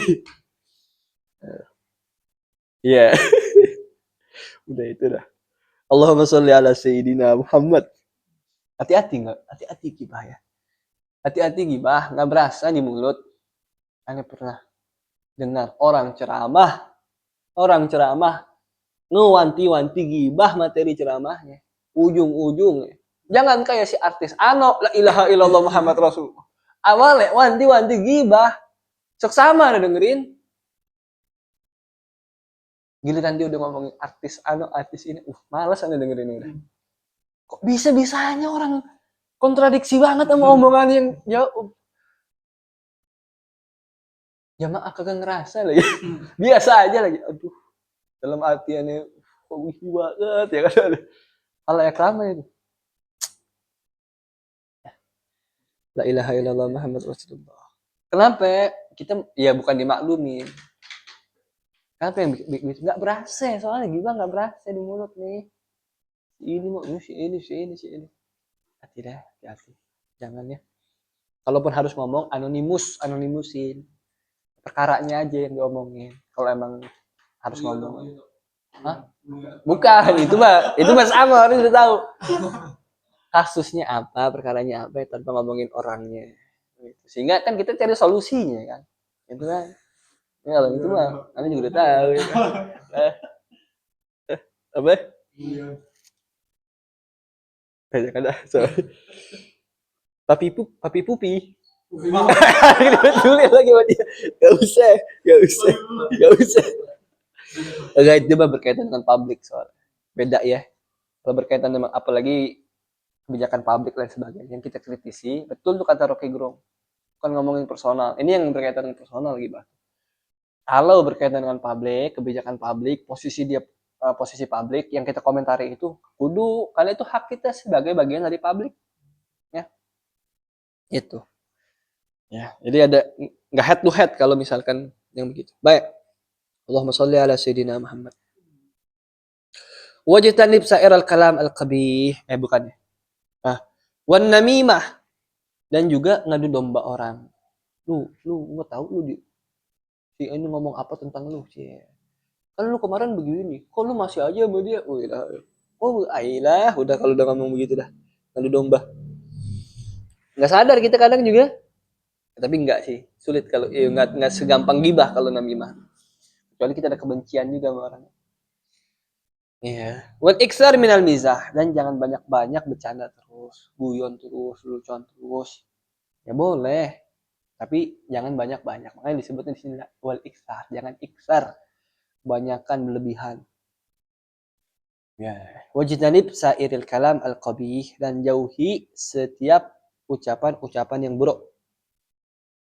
[SPEAKER 1] Iya, udah itu dah. Allahumma sholli ala sayyidina Muhammad. Hati-hati nggak? Hati-hati gibah ya. Hati-hati gibah, nggak berasa di mulut. Ane pernah dengar orang ceramah ngewanti-wanti gibah materi ceramahnya. Ujung-ujungnya. Jangan kayak si artis Ano, la ilaha illallah Muhammad Rasulullah. Awalnya wanti-wanti gibah. Sok sama ada dengerin. Giliran dia udah ngomongin artis Ano, artis ini. Males ada dengerin udah. Kok bisa-bisanya orang kontradiksi banget sama omongan yang jamaah kagak ngerasa lagi. Biasa aja lagi. Aduh, dalam artiannya kok wibu banget ya kan. Allah ya ramai itu. La ilaha illallah Muhammad Rasulullah. Kenapa? Kita ya bukan dimaklumin. Kenapa yang nggak berasa soalnya gimana nggak berasa di mulut nih. Ini mau si ini. Hati dah, hati. Jangan ya. Kalaupun harus ngomong anonimusin. Perkaranya aja yang diomongin. Kalau emang harus ngomong. Hah? Bukan, itu mah sama, orang udah tahu. Kasusnya apa, perkaranya apa, tanpa ngomongin orangnya. Sehingga kan kita cari solusinya kan. Itu kan. Ya, kalau itu mah, anda juga udah tahu. Ya kan? Apa? Banyak ada. Papi pupi. Tulis lagi sama dia. Gak usah. Enggak, itu mah berkaitan dengan publik soalnya. Beda ya. Kalau berkaitan dengan apalagi kebijakan publik dan sebagainya yang kita kritisi, betul tuh kata Rocky Gerung. Bukan ngomongin personal. Ini yang berkaitan dengan personal gitu. Kalau berkaitan dengan publik, kebijakan publik, posisi publik yang kita komentari itu kudu karena itu hak kita sebagai bagian dari publik. Ya. Itu. Ya, jadi ada nggak head to head kalau misalkan yang begitu. Baik. Allahumma sholli ala sayyidina Muhammad. Wajtanib sa'iral kalam al-qabih. Bukan ya. Wan namimah dan juga ngadu domba orang. Lu nggak tahu lu si ini ngomong apa tentang lu sih. Kan lu kemarin begini, kok lu masih aja sama dia? Ayolah, udah kalau udah ngomong begitu dah. Ngadu domba. Nggak sadar kita kadang juga. Tapi enggak sih, sulit kalau nggak segampang gibah kalau namimah. Kecuali kita ada kebencian juga sama orang. Iya. Wal iksar minal mizah dan jangan banyak-banyak bercanda terus, guyon terus, lucuan terus. Ya boleh, tapi jangan banyak-banyak. Makanya disebutnya di sini wal iksar, jangan iksar, banyakkan berlebihan. Ya. Wajtanib sairil kalam al-qabih dan jauhi setiap ucapan-ucapan yang buruk.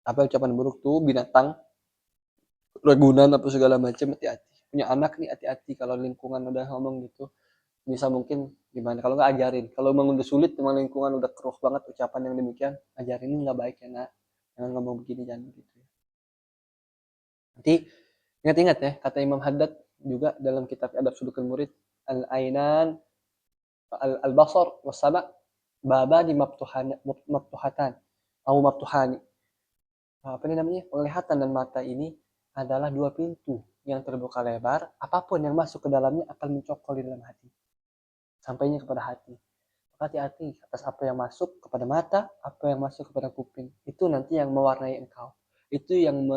[SPEAKER 1] Apa ucapan buruk tuh binatang, ragunan apa segala macam, hati-hati. Punya anak nih hati-hati kalau lingkungan udah ngomong gitu. Bisa mungkin gimana kalau nggak ajarin. Kalau memang udah sulit memang lingkungan udah keruh banget ucapan yang demikian, ajarin ini nggak baik ya nak. Jangan ngomong begini, jangan begitu. Nanti ingat-ingat ya kata Imam Haddad juga dalam kitab Adab Sudukul Murid, al-ainan al-basar was-sama babani maftuhatan atau maftuhani. Apa ini namanya? Penglihatan dan mata ini adalah dua pintu yang terbuka lebar, apapun yang masuk ke dalamnya akan mencokol di dalam hati. Sampainya kepada hati. Hati-hati atas apa yang masuk kepada mata, apa yang masuk kepada kuping. Itu nanti yang mewarnai engkau. Itu yang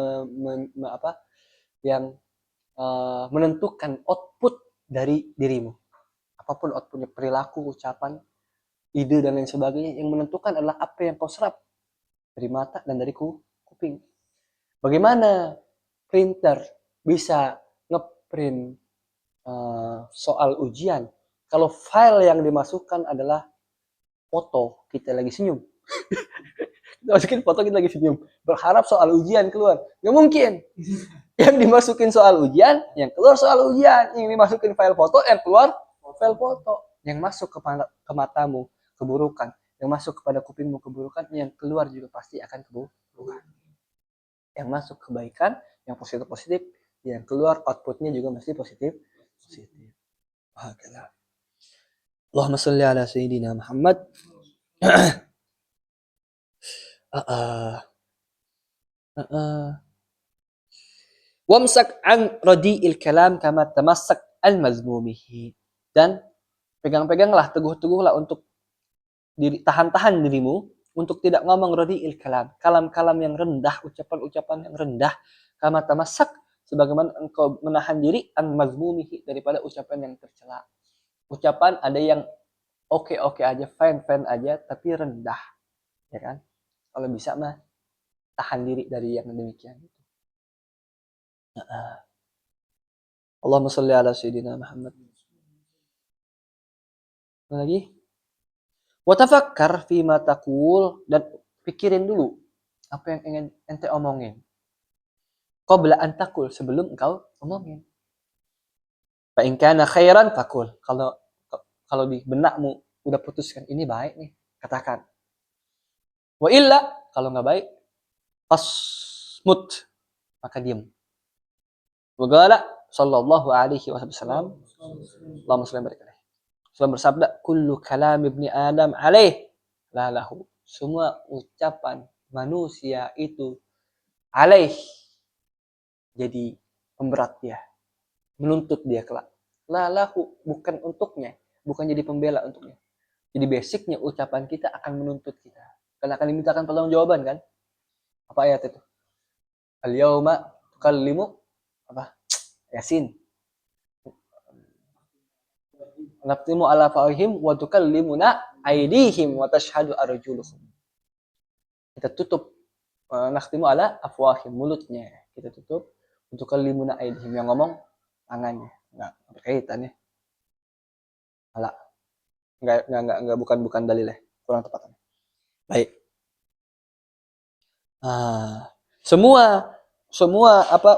[SPEAKER 1] menentukan output dari dirimu. Apapun outputnya, perilaku, ucapan, ide dan lain sebagainya, yang menentukan adalah apa yang kau serap dari mata dan dari kuping. Bagaimana printer bisa ngeprint soal ujian kalau file yang dimasukkan adalah foto kita lagi senyum. Kita masukin foto kita lagi senyum, berharap soal ujian keluar, nggak mungkin. Yang dimasukin soal ujian, yang keluar soal ujian. Yang dimasukin file foto, yang keluar file foto. Yang masuk ke matamu keburukan, yang masuk kepada kupingmu keburukan, yang keluar juga pasti akan keburukan. Yang masuk kebaikan, yang positif, yang keluar outputnya juga mesti positif. Allahumma sholli ala sayyidina Muhammad. Wamsak an radi'il kalam kama tamassak an mazmumihi. Dan pegang-peganglah, teguh-teguhlah untuk tahan-tahan dirimu untuk tidak ngomong radi'il kalam, kalam-kalam yang rendah, ucapan-ucapan yang rendah, kama tamassak, sebagaimana engkau menahan diri an mazmumihi, daripada ucapan yang tercela. Ucapan ada yang oke-oke aja, fine-fine aja, tapi rendah, ya kan? Kalau bisa mah tahan diri dari yang demikian. Allahumma sholli ala sayyidina Muhammad. Lagi, wa tafakkar fi ma taqul, dan pikirin dulu apa yang ingin ente omongin. Qabla an taqul, sebelum engkau omongin. Fa in kana khairan faqul. Kalau di benakmu udah putuskan ini baik nih, katakan. Wa illa, kalau nggak baik, fasmut, maka diam. Wa qala sallallahu alaihi wasallam, Allahumma shalli barik alaihi. Rasulullah bersabda, kullu kalam ibni Adam alaih la lahu. Semua ucapan manusia itu alaih, jadi pemberat dia, menuntut dia kelak. La lahu, bukan untuknya, bukan jadi pembela untuknya. Jadi basicnya ucapan kita akan menuntut kita. Karena akan dimintakan pertanggungjawaban kan? Apa ayat itu? Al-yauma tukallimu apa? Yasin. Naftimu ala fa'ihim wa tukallimuna aydihim wa tashhadu arjuluhum. Kita tutup, naftimu ala afwahim, mulutnya kita tutup, untuk tukallimuna aydihim, yang ngomong tangannya. Enggak berkaitan ya. Ala. Enggak, bukan dalil ya. Kurang tepat. Baik. Semua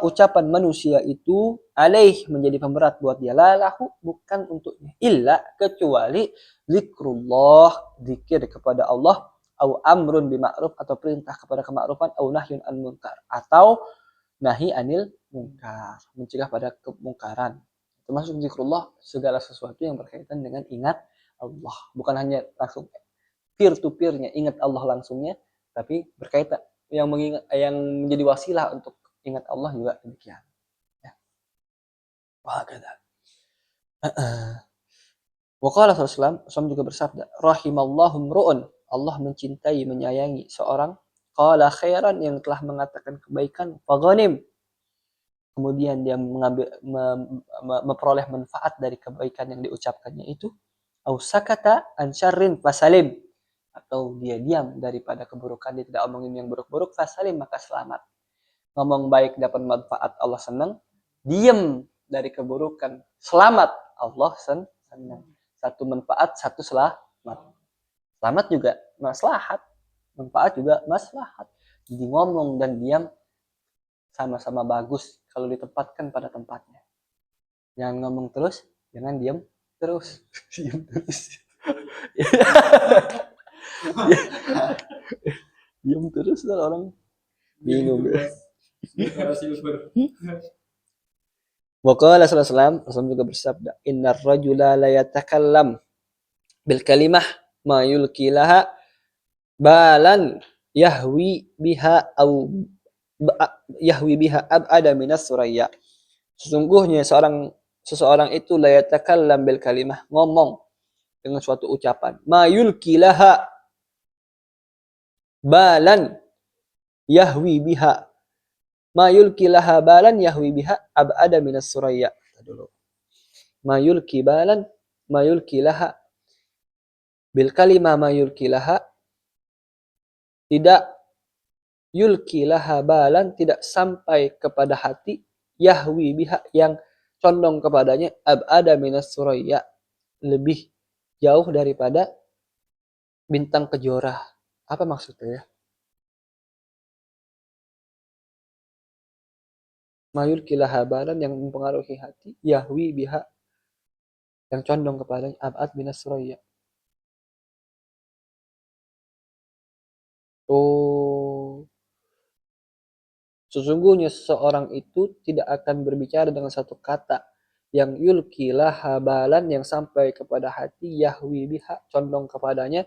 [SPEAKER 1] ucapan manusia itu alaih, menjadi pemberat buat dia, lalahu, bukan untuknya, illa, kecuali zikrullah, zikir kepada Allah, au amrun bima'ruf, atau perintah kepada kemakrufan, au nahyun an munkar, atau nahi anil munkar, mencegah pada kemungkaran. Termasuk zikrullah segala sesuatu yang berkaitan dengan ingat Allah, bukan hanya langsung peer to peernya ingat Allah langsungnya, tapi berkaitan yang menjadi wasilah untuk ingat Allah juga demikian. Ya. Wah, kata. Waqala sallallahu juga bersabda, rahimallahu mru'un, Allah mencintai, menyayangi seorang, qala khairan, yang telah mengatakan kebaikan, faghanim, kemudian dia memperoleh manfaat dari kebaikan yang diucapkannya itu, au sakata an syarrin fasalim, atau dia diam daripada keburukan, dia tidak omongin yang buruk-buruk, fasalim, maka selamat. Ngomong baik dapat manfaat, Allah senang. Diam dari keburukan, selamat, Allah senang. Satu manfaat, satu selamat. Selamat juga maslahat, manfaat juga maslahat. Jadi ngomong dan diam sama-sama bagus kalau ditempatkan pada tempatnya. Jangan ngomong terus, jangan diam terus. Diam terus. Diam terus, orang bingung. Waqala sallallahu alaihi wasallam juga bersabda, innar rajula la yatakallam bil kalimah ma yulki laha balan yahwi biha ab'ada minas suraya. Sesungguhnya seseorang itu la yatakallam bil kalimah, ngomong dengan suatu ucapan, ma yulki laha balan yahwi biha, ma yulki laha balan yahwi biha ab'ada minas suraya. Dulu. Ma yulki balan, ma yulki laha, bil kalimah ma yulki laha, tidak yulki laha balan, tidak sampai kepada hati, yahwi biha, yang condong kepadanya, ab'ada minas suraya, lebih jauh daripada bintang kejora. Apa maksudnya ya? Mayul kilaha balan, yang mempengaruhi hati, yahwi biha, yang condong kepadanya, ab'ad minas suraya. Oh, sesungguhnya seseorang itu tidak akan berbicara dengan satu kata yang yulki laha balan, yang sampai kepada hati, yahwi biha, condong kepadanya.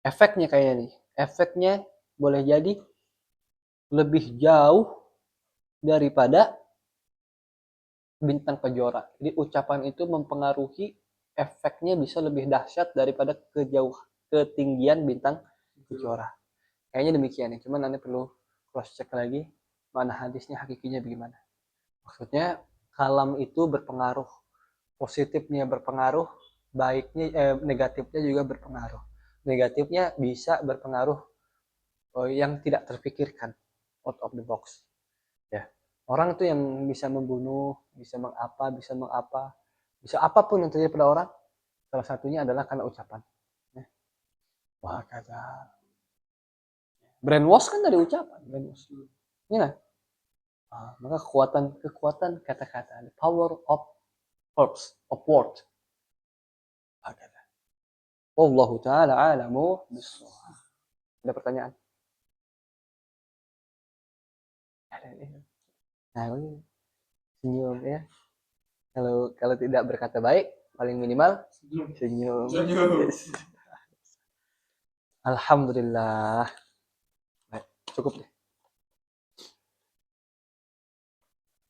[SPEAKER 1] Efeknya kayak nih, efeknya boleh jadi lebih jauh daripada bintang kejora. Jadi ucapan itu mempengaruhi, efeknya bisa lebih dahsyat daripada ketinggian bintang kejora. Kayaknya demikian ya. Cuman Anda perlu cross check lagi mana hadisnya hakikinya bagaimana. Maksudnya kalam itu berpengaruh, positifnya berpengaruh, negatifnya juga berpengaruh. Negatifnya bisa berpengaruh yang tidak terpikirkan, out of the box. Ya, orang itu yang bisa membunuh, bisa mengapa, bisa apapun yang terjadi pada orang, salah satunya adalah karena ucapan. Ya. Wah, kata brainwash kan dari ucapan, brainwash. Ya kan? Maka kekuatan kata-kata, the power of words, of word. Wallahu taala alamu bissawab. Ada pertanyaan? Nah, ini senyum ya. Kalau tidak berkata baik, paling minimal senyum. Yes. Alhamdulillah. Baik, cukup deh.